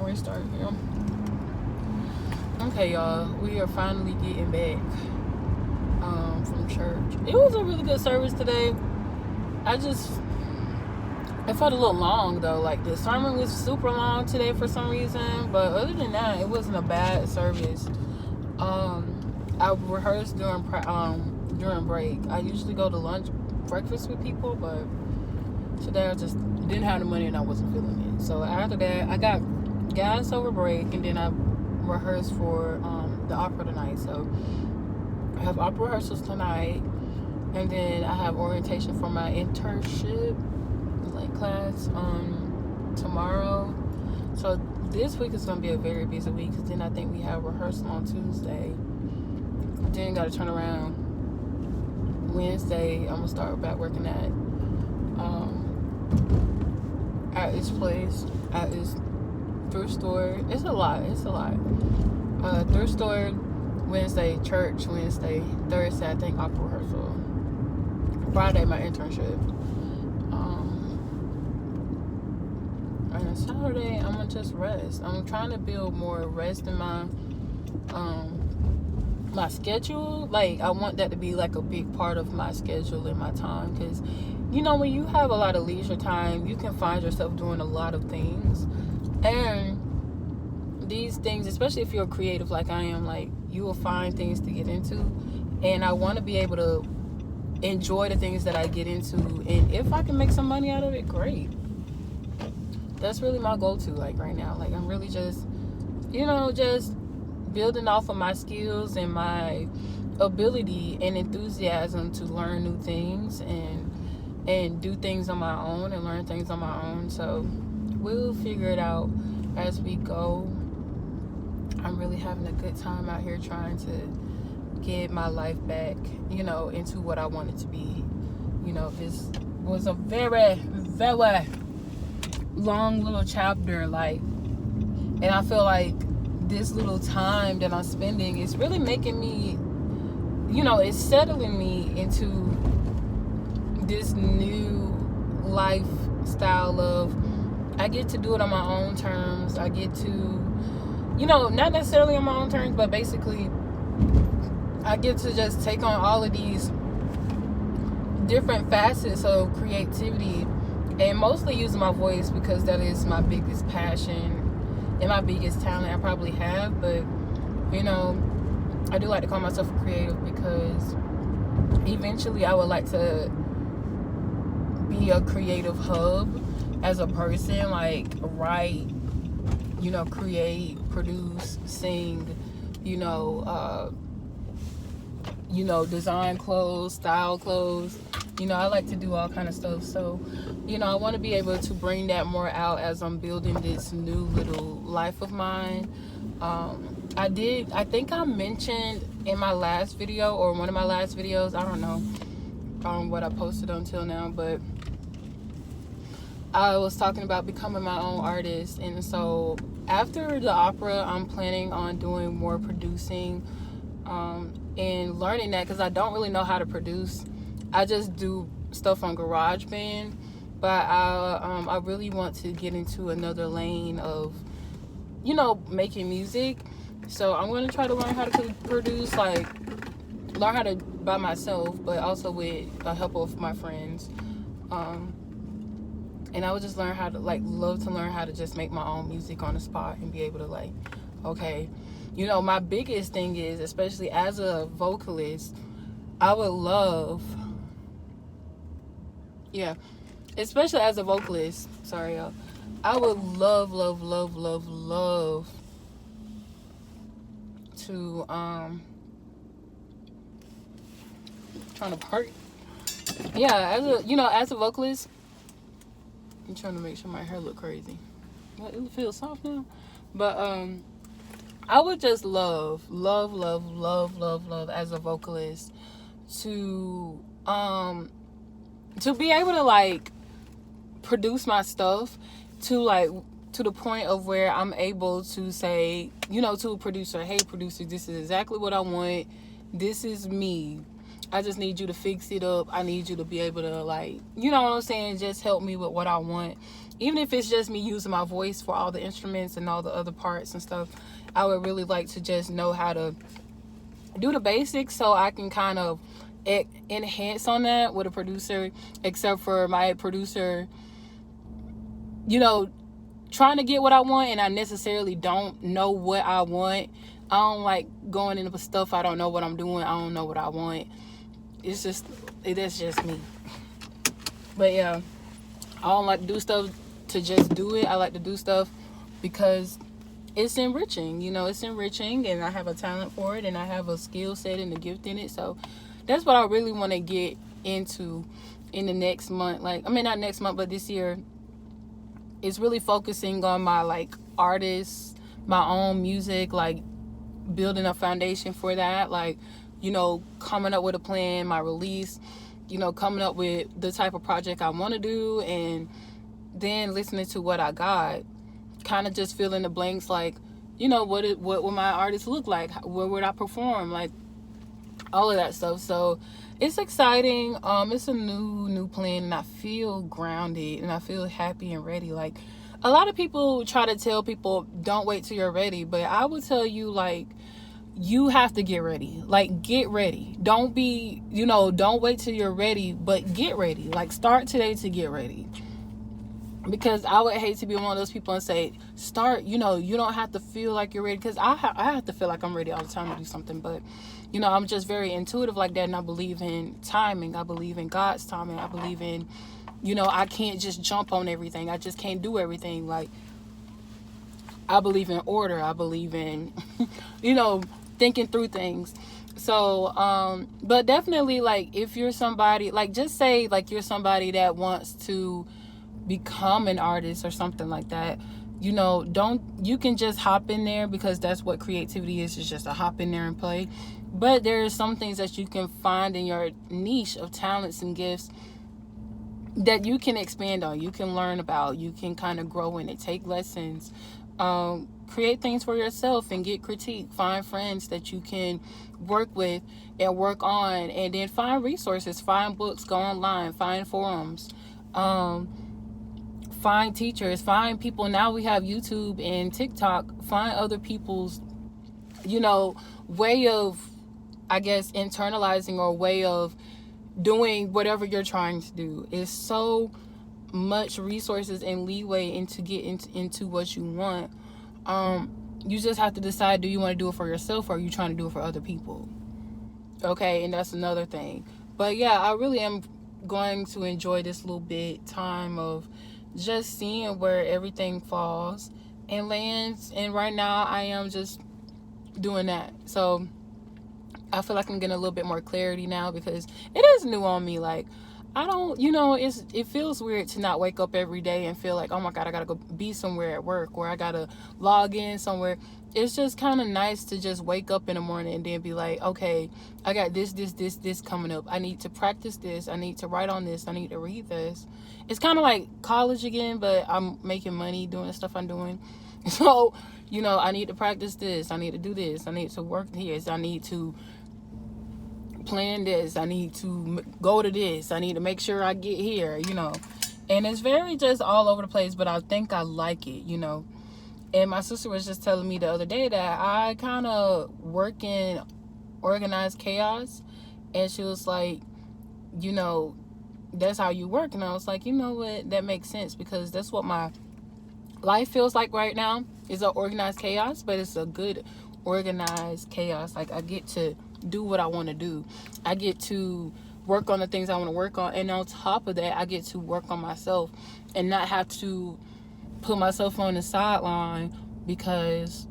Restart here. Okay, y'all. We are finally getting back from church. It was a really good service today. It felt a little long though. Like the sermon was super long today for some reason, but other than that, it wasn't a bad service. I rehearsed during break. I usually go to breakfast with people, but today I just didn't have the money and I wasn't feeling it. So after that, I got gas over break, and then I rehearsed for the opera tonight. So I have opera rehearsals tonight, and then I have orientation for my internship class tomorrow. So this week is going to be a very busy week, because then I think we have rehearsal on Tuesday. Then got to turn around Wednesday. I'm going to start back working at this place, at this thrift store. It's a lot. Thrift store Wednesday, church Wednesday, Thursday I think opera rehearsal, Friday my internship, and Saturday I'm gonna just rest. I'm trying to build more rest in my my schedule. Like I want that to be like a big part of my schedule and my time, because when you have a lot of leisure time, you can find yourself doing a lot of things. And these things, especially if you're creative like I am, like you will find things to get into, and I want to be able to enjoy the things that I get into, and if I can make some money out of it, great. That's really my goal to, like right now. Like I'm really just just building off of my skills and my ability and enthusiasm to learn new things and do things on my own and learn things on my own. So we'll figure it out as we go. I'm really having a good time out here trying to get my life back, into what I want it to be. This was a very, very long little chapter, and I feel like this little time that I'm spending is really making me, it's settling me into this new lifestyle of, I get to do it on my own terms. I get to, not necessarily on my own terms, but basically I get to just take on all of these different facets of creativity, and mostly using my voice, because that is my biggest passion and my biggest talent I probably have. But I do like to call myself a creative, because eventually I would like to be a creative hub as a person, like write, create, produce, sing, design clothes, style clothes. I like to do all kind of stuff. So, I want to be able to bring that more out as I'm building this new little life of mine. I think I mentioned in my last video, or one of my last videos, I don't know what I posted until now, but I was talking about becoming my own artist. And so after the opera, I'm planning on doing more producing and learning that, because I don't really know how to produce. I just do stuff on GarageBand, but I really want to get into another lane of making music. So I'm going to try to learn how to produce, learn how to by myself, but also with the help of my friends. And I would just learn how to love to learn how to just make my own music on the spot, and be able to okay, my biggest thing is, especially as a vocalist, I would love, especially as a vocalist, sorry y'all, I would love to trying to park. As a vocalist, I'm trying to make sure my hair look crazy. It feels soft now. But I would just love as a vocalist to be able to produce my stuff to the point of where I'm able to say, to a producer, hey producer, this is exactly what I want. This is me. I just need you to fix it up. I need you to be able to, you know what I'm saying, just help me with what I want. even if it's just me using my voice for all the instruments and all the other parts and stuff, I would really like to just know how to do the basics so I can kind of enhance on that with a producer, except for my producer, you know, trying to get what I want and I necessarily don't know what I want. I don't like going into stuff I don't know what I'm doing. I don't know what I want. That's just me. But yeah, I don't like to do stuff to just do it. I like to do stuff because it's enriching, you know, it's enriching, and I have a talent for it, and I have a skill set and a gift in it. So that's what I really want to get into in the next month. Like, I mean, not next month, but this year. It's really focusing on my, like, artists, my own music, like, building a foundation for that. Like, you know, coming up with a plan, my release, you know, coming up with the type of project I want to do, and then listening to what I got, kind of just fill in the blanks, like, you know, what would my artists look like, where would I perform, like, all of that stuff. So it's exciting. It's a new plan, and I feel grounded and I feel happy and ready. Like, a lot of people try to tell people don't wait till you're ready, but I would tell you, like, you have to get ready. Like, get ready. Don't be, you know, don't wait till you're ready, but get ready. Like, start today to get ready. Because I would hate to be one of those people and say, start, you know, you don't have to feel like you're ready. Because I have to feel like I'm ready all the time to do something. But, you know, I'm just very intuitive like that. And I believe in timing. I believe in God's timing. I believe in, you know, I can't just jump on everything. I just can't do everything. Like, I believe in order. I believe in, you know, thinking through things. So, but definitely, like, if you're somebody, like, just say, like, you're somebody that wants to become an artist or something like that, you know, you can just hop in there, because that's what creativity is just a hop in there and play. But there are some things that you can find in your niche of talents and gifts that you can expand on, you can learn about, you can kind of grow in it, take lessons, create things for yourself and get critique, find friends that you can work with and work on, and then find resources, find books, go online, find forums, find teachers, find people. Now we have YouTube and TikTok. Find other people's, you know, way of, I guess, internalizing or way of doing whatever you're trying to do. It's so much resources and leeway into get into what you want. You just have to decide, do you want to do it for yourself, or are you trying to do it for other people? Okay, and that's another thing. But yeah, I really am going to enjoy this little bit time of just seeing where everything falls and lands, and right now I am just doing that. So I feel like I'm getting a little bit more clarity now, because it is new on me. Like, I don't, you know, it feels weird to not wake up every day and feel like, oh my God, I gotta go be somewhere at work, or I gotta log in somewhere. It's just kind of nice to just wake up in the morning and then be like, okay, I got this coming up. I need to practice this. I need to write on this. I need to read this. It's kind of like college again, but I'm making money doing the stuff I'm doing. So, you know, I need to practice this. I need to do this. I need to work here. I need to plan this. I need to go to this. I need to make sure I get here, you know. And it's very just all over the place, but I think I like it, you know. And my sister was just telling me the other day that I kind of work in organized chaos. And she was like, you know, that's how you work. And I was like, you know what? That makes sense, because that's what my life feels like right now, is an organized chaos. But it's a good organized chaos. Like, I get to do what I want to do. I get to work on the things I want to work on. And on top of that, I get to work on myself and not have to put myself on the sideline, because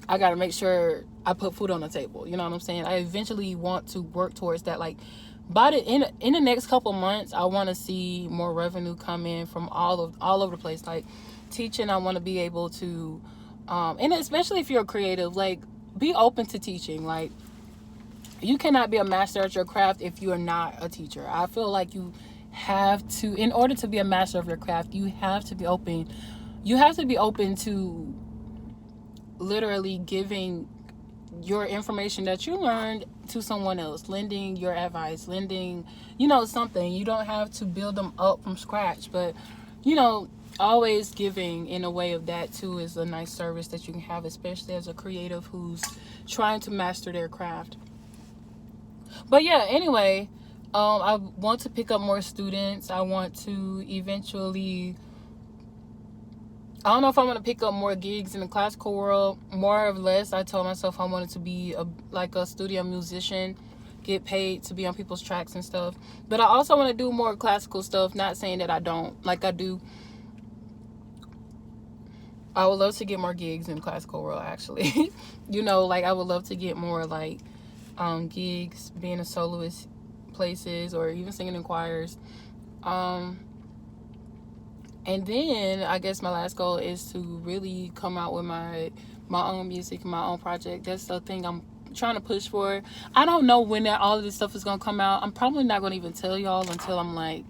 I got to make sure I put food on the table. You know what I'm saying? I eventually want to work towards that. Like, in the next couple months, I want to see more revenue come in from all over the place. Like, teaching, I want to be able to, and especially if you're a creative, like, be open to teaching. Like, you cannot be a master at your craft if you are not a teacher. I feel like you have to, in order to be a master of your craft, you have to be open. You have to be open to literally giving your information that you learned to someone else, lending your advice, lending, you know, something. You don't have to build them up from scratch, but you know, always giving in a way of that too is a nice service that you can have, especially as a creative who's trying to master their craft. But yeah, anyway, I want to pick up more students. I want to eventually, I don't know if I'm going to pick up more gigs in the classical world. More or less, I told myself I wanted to be like a studio musician, get paid to be on people's tracks and stuff. But I also want to do more classical stuff, not saying that I don't. Like I do. I would love to get more gigs in the classical world, actually. You know, like I would love to get more like gigs, being a soloist places, or even singing in choirs. And then I guess my last goal is to really come out with my own music, my own project. That's the thing I'm trying to push for. I don't know when all of this stuff is gonna come out. I'm probably not gonna even tell y'all until I'm like,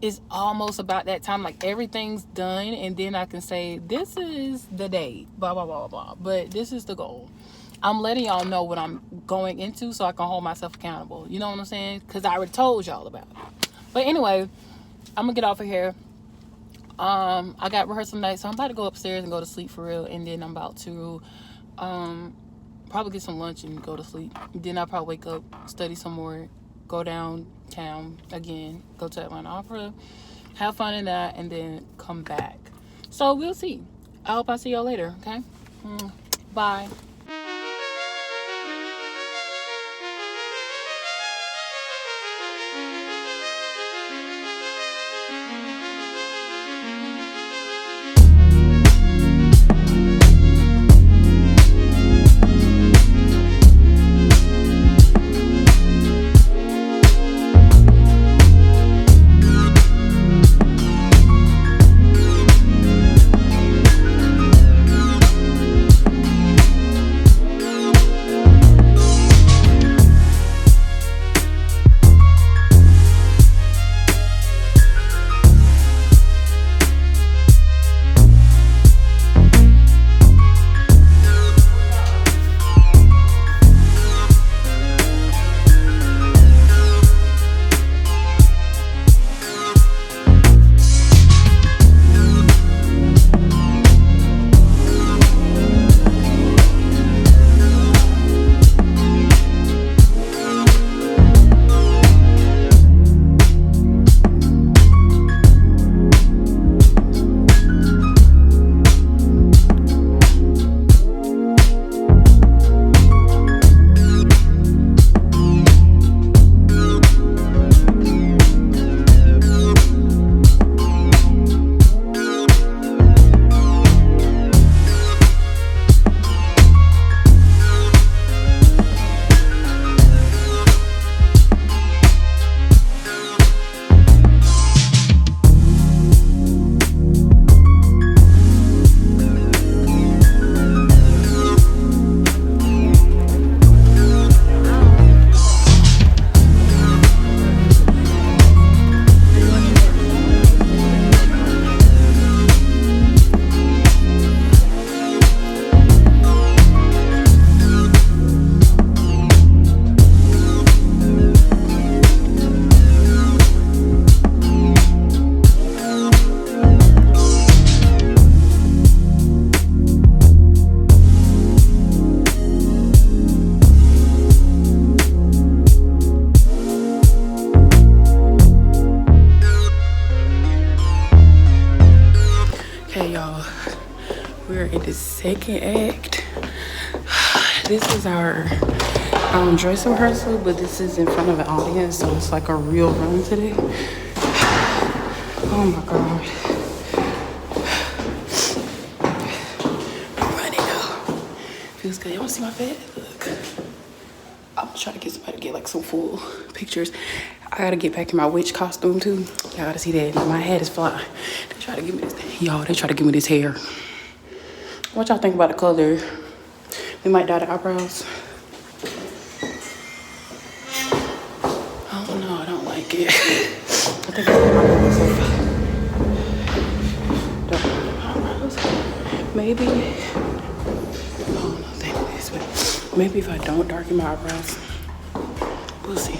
it's almost about that time, like everything's done, and then I can say this is the date, blah blah blah blah. But this is the goal. I'm letting y'all know what I'm going into so I can hold myself accountable. You know what I'm saying? Because I already told y'all about it. But anyway, I'm gonna get off of here. I got rehearsal night, so I'm about to go upstairs and go to sleep for real, and then I'm about to probably get some lunch and go to sleep. Then I'll probably wake up, study some more, go downtown again, go to Atlanta Opera, have fun in that, and then come back. So we'll see. I hope I see y'all later, okay? Bye. We're in the second act. This is our dress rehearsal, but this is in front of an audience, so it's like a real run today. Oh my God. I'm running now. Feels good. You wanna see my bed? Look. I'm gonna try to get somebody to get like some full pictures. I gotta get back in my witch costume too. Y'all gotta see that. My head is fly. They try to give me this. Y'all, they try to give me this hair. What y'all think about the color? We might dye the eyebrows. I don't know. I don't like it. I think it's maybe. I don't know. Maybe if I don't darken my eyebrows, we'll see.